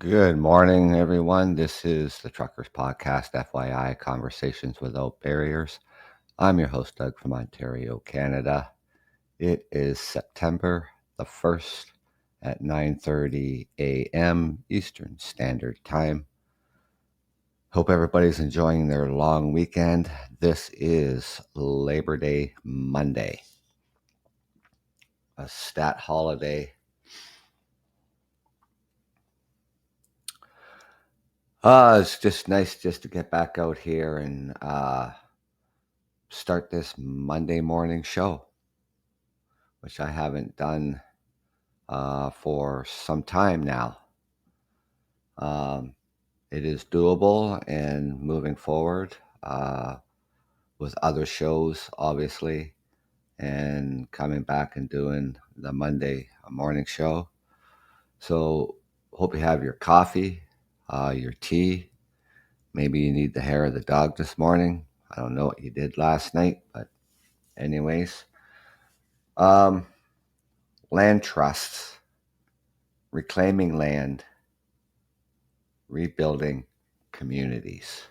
Good morning, everyone. This is the Truckers Podcast, FYI, Conversations Without Barriers. I'm your host, Doug from Ontario, Canada. It is September the 1st at 9:30 a.m. Eastern Standard Time. Hope everybody's enjoying their long weekend. This is Labor Day Monday, a stat holiday. It's just nice just to get back out here and start this Monday morning show, which I haven't done for some time now. Um, it is doable and moving forward with other shows, obviously, and coming back and doing the Monday morning show. So, hope you have your coffee, your tea. Maybe you need the hair of the dog this morning. I don't know what you did last night, but anyways. Um, Land trusts, reclaiming land, rebuilding communities.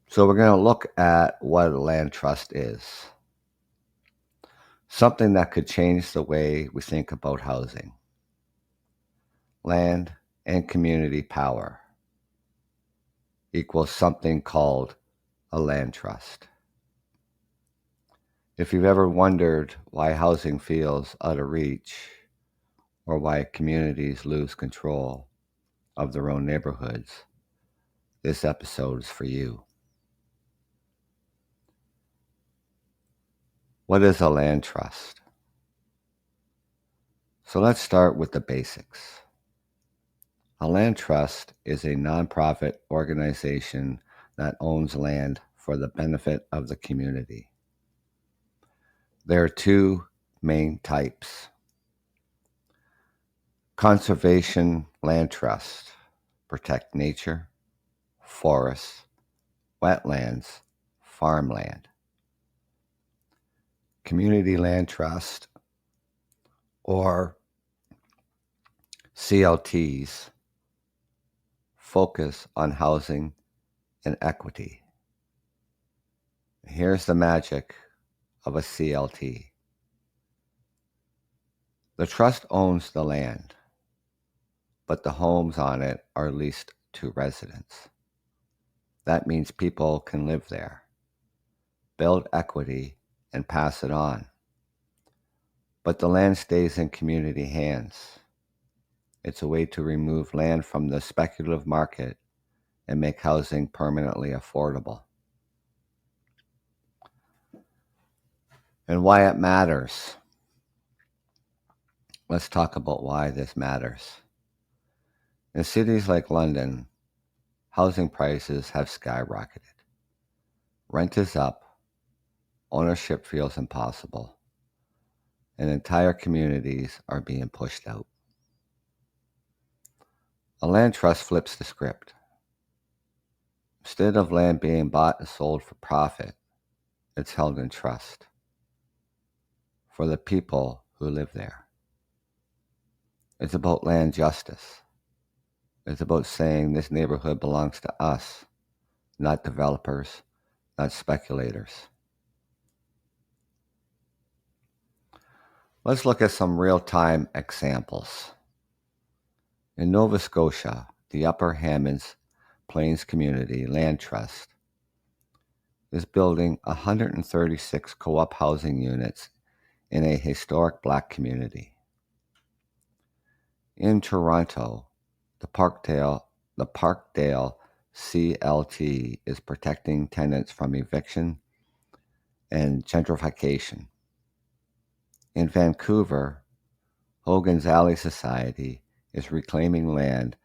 So we're going to look at what a land trust is. Something that could change the way we think about housing, land, and community power equals something called a land trust. If you've ever wondered why housing feels out of reach or why communities lose control of their own neighborhoods, this episode is for you. What is a land trust? So let's start with the basics. A land trust is a nonprofit organization that owns land for the benefit of the community. There are two main types. Conservation land trust protect nature, forests, wetlands, farmland. Community land trust, or CLTs, focus on housing and equity. Here's the magic of a CLT. The trust owns the land, but the homes on it are leased to residents. That means people can live there, build equity, and pass it on. But the land stays in community hands. It's a way to remove land from the speculative market and make housing permanently affordable. And why it matters. Let's talk about why this matters. In cities like London, housing prices have skyrocketed. Rent is up, ownership feels impossible, and entire communities are being pushed out. A land trust flips the script. Instead of land being bought and sold for profit, it's held in trust for the people who live there. It's about land justice. It's about saying this neighborhood belongs to us, not developers, not speculators. Let's look at some real-time examples. In Nova Scotia, the Upper Hammonds Plains Community Land Trust is building 136 co-op housing units in a historic Black community. In Toronto, the Parkdale CLT is protecting tenants from eviction and gentrification. In Vancouver, Hogan's Alley Society is reclaiming land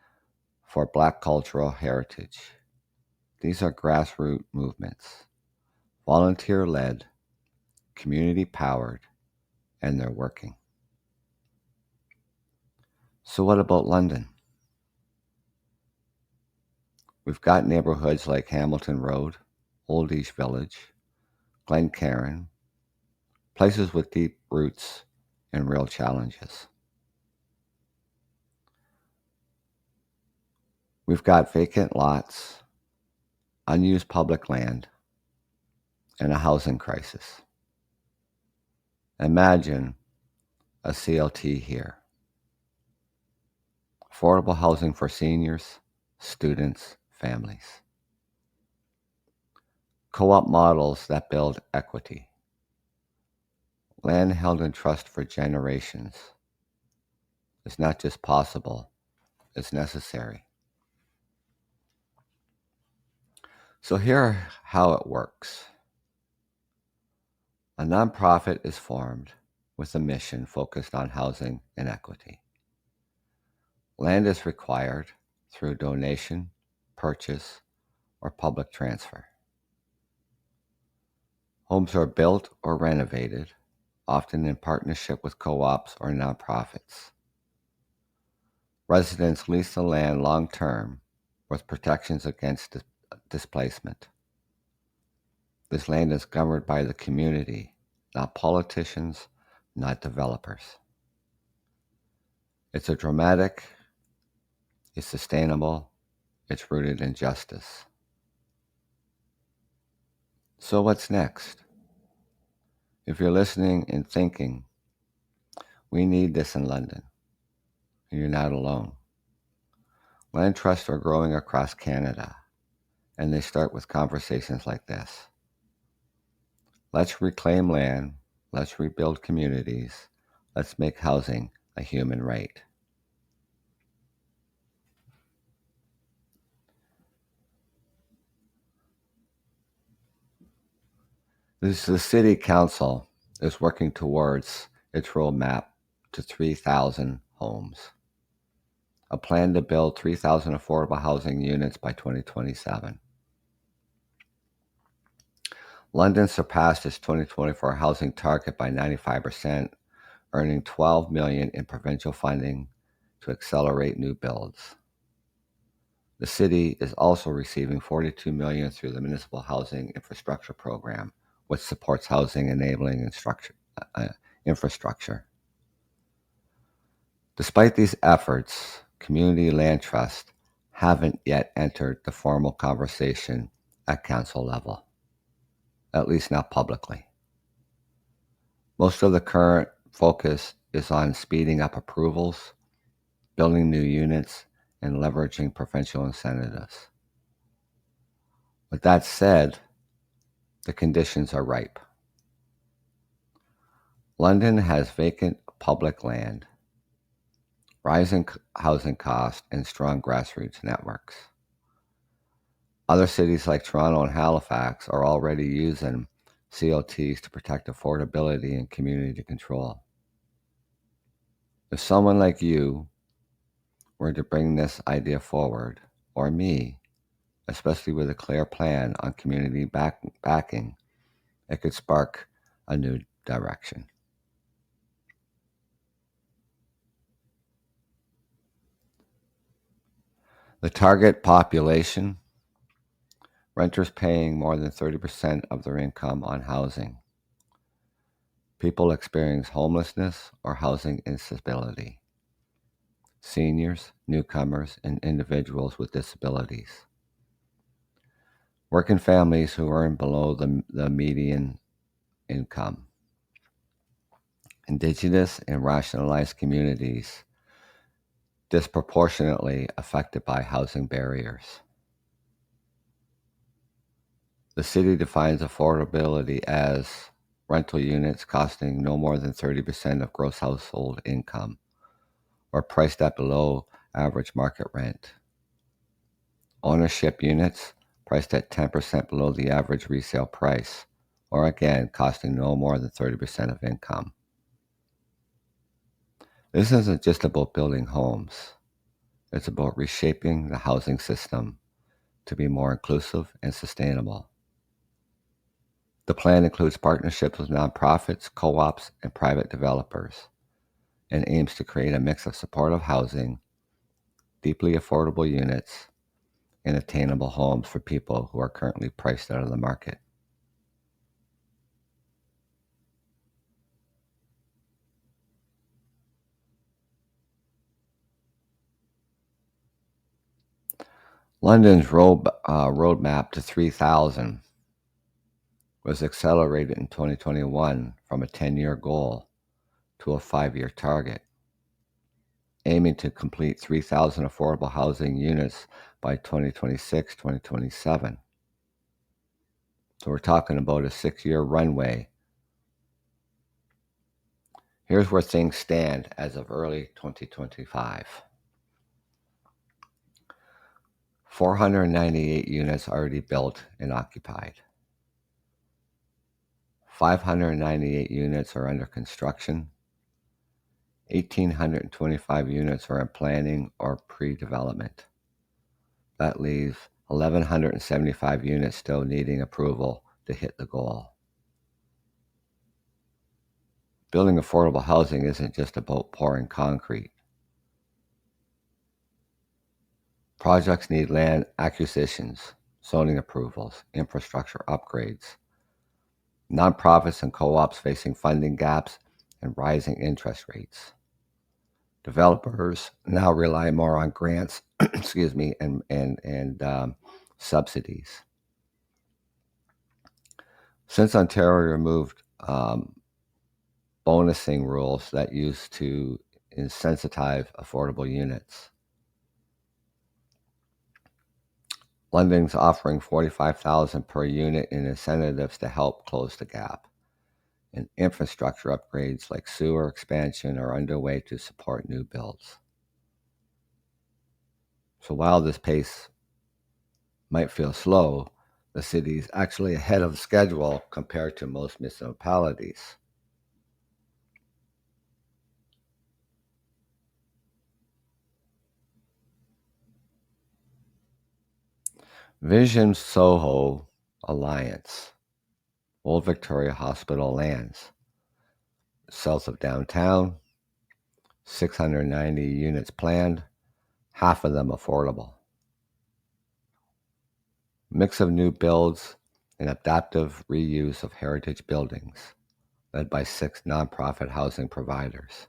for Black cultural heritage. These are grassroots movements, volunteer-led, community-powered, and they're working. So what about London? We've got neighborhoods like Hamilton Road, Old East Village, Glencairn, places with deep roots and real challenges. We've got vacant lots, unused public land, and a housing crisis. Imagine a CLT here. Affordable housing for seniors, students, families. Co-op models that build equity. Land held in trust for generations. It's not just possible, it's necessary. So here how it works. A nonprofit is formed with a mission focused on housing and equity. Land is required through donation, purchase, or public transfer. Homes are built or renovated, often in partnership with co-ops or nonprofits. Residents lease the land long-term with protections against displacement. This land is governed by the community, not politicians, not developers. It's dramatic, it's sustainable, it's rooted in justice. So what's next? If you're listening and thinking, we need this in London, you're not alone. Land trusts are growing across Canada, and they start with conversations like this. Let's reclaim land, let's rebuild communities, let's make housing a human right. The city council is working towards its roadmap to 3,000 homes. A plan to build 3,000 affordable housing units by 2027. London surpassed its 2024 housing target by 95%, earning $12 million in provincial funding to accelerate new builds. The city is also receiving $42 million through the Municipal Housing Infrastructure Program, which supports housing enabling infrastructure. Despite these efforts, community land trusts haven't yet entered the formal conversation at council level, at least not publicly. Most of the current focus is on speeding up approvals, building new units, and leveraging provincial incentives. With that said, the conditions are ripe. London has vacant public land, rising housing costs, and strong grassroots networks. Other cities like Toronto and Halifax are already using CLTs to protect affordability and community control. If someone like you were to bring this idea forward, or me, especially with a clear plan on community backing, it could spark a new direction. The target population, renters paying more than 30% of their income on housing. People experiencing homelessness or housing instability. Seniors, newcomers, and individuals with disabilities. Working families who earn below the median income. Indigenous and racialized communities disproportionately affected by housing barriers. The city defines affordability as rental units costing no more than 30% of gross household income, or priced at below average market rent. Ownership units priced at 10% below the average resale price, or again costing no more than 30% of income. This isn't just about building homes. It's about reshaping the housing system to be more inclusive and sustainable. The plan includes partnerships with nonprofits, co-ops, and private developers, and aims to create a mix of supportive housing, deeply affordable units, and attainable homes for people who are currently priced out of the market. London's roadmap to 3,000 was accelerated in 2021 from a 10-year goal to a 5-year target, aiming to complete 3,000 affordable housing units by 2026-2027. So we're talking about a 6-year runway. Here's where things stand as of early 2025. 498 units already built and occupied. 598 units are under construction. 1,825 units are in planning or pre-development. That leaves 1,175 units still needing approval to hit the goal. Building affordable housing isn't just about pouring concrete. Projects need land acquisitions, zoning approvals, infrastructure upgrades. Nonprofits and co-ops facing funding gaps and rising interest rates. Developers now rely more on grants, and subsidies. Since Ontario removed bonusing rules that used to incentivize affordable units, London's offering $45,000 per unit in incentives to help close the gap. And infrastructure upgrades like sewer expansion are underway to support new builds. So while this pace might feel slow, the city is actually ahead of schedule compared to most municipalities. Vision Soho Alliance, Old Victoria Hospital lands, south of downtown, 690 units planned, half of them affordable. Mix of new builds and adaptive reuse of heritage buildings, led by 6 nonprofit housing providers.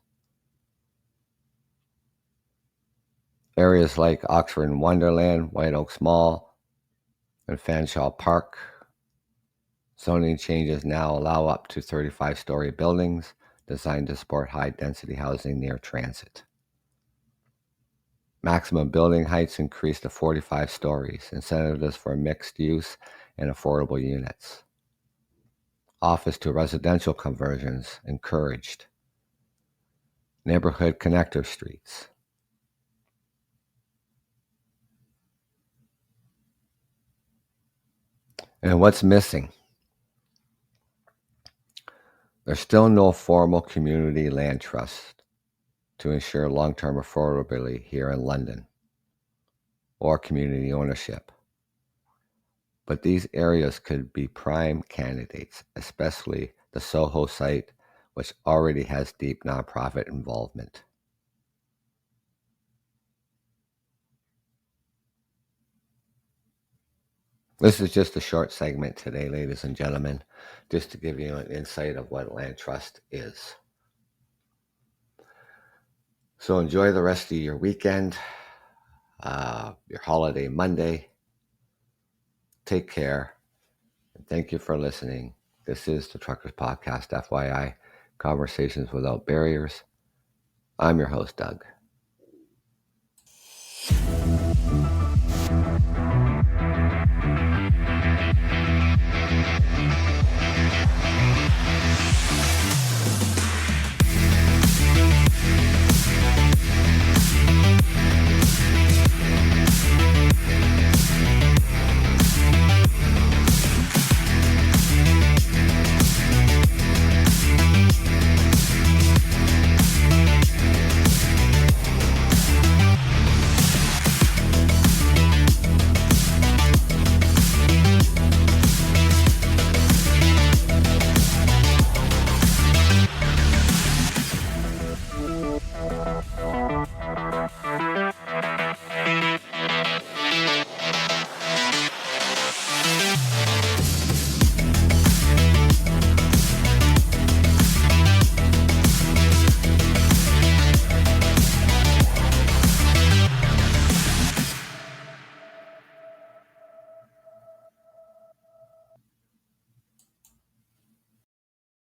Areas like Oxford and Wonderland, White Oaks Mall, and Fanshawe Park. Zoning changes now allow up to 35-story buildings designed to support high-density housing near transit. Maximum building heights increased to 45 stories, incentives for mixed use and affordable units. Office to residential conversions encouraged. Neighborhood connector streets. And what's missing? There's still no formal community land trust to ensure long-term affordability here in London, or community ownership. But these areas could be prime candidates, especially the Soho site, which already has deep nonprofit involvement. This is just a short segment today, ladies and gentlemen, just to give you an insight of what land trust is. So enjoy the rest of your weekend, your holiday Monday. Take care, and thank you for listening. This is the Truckers Podcast, FYI, Conversations Without Barriers. I'm your host, Doug.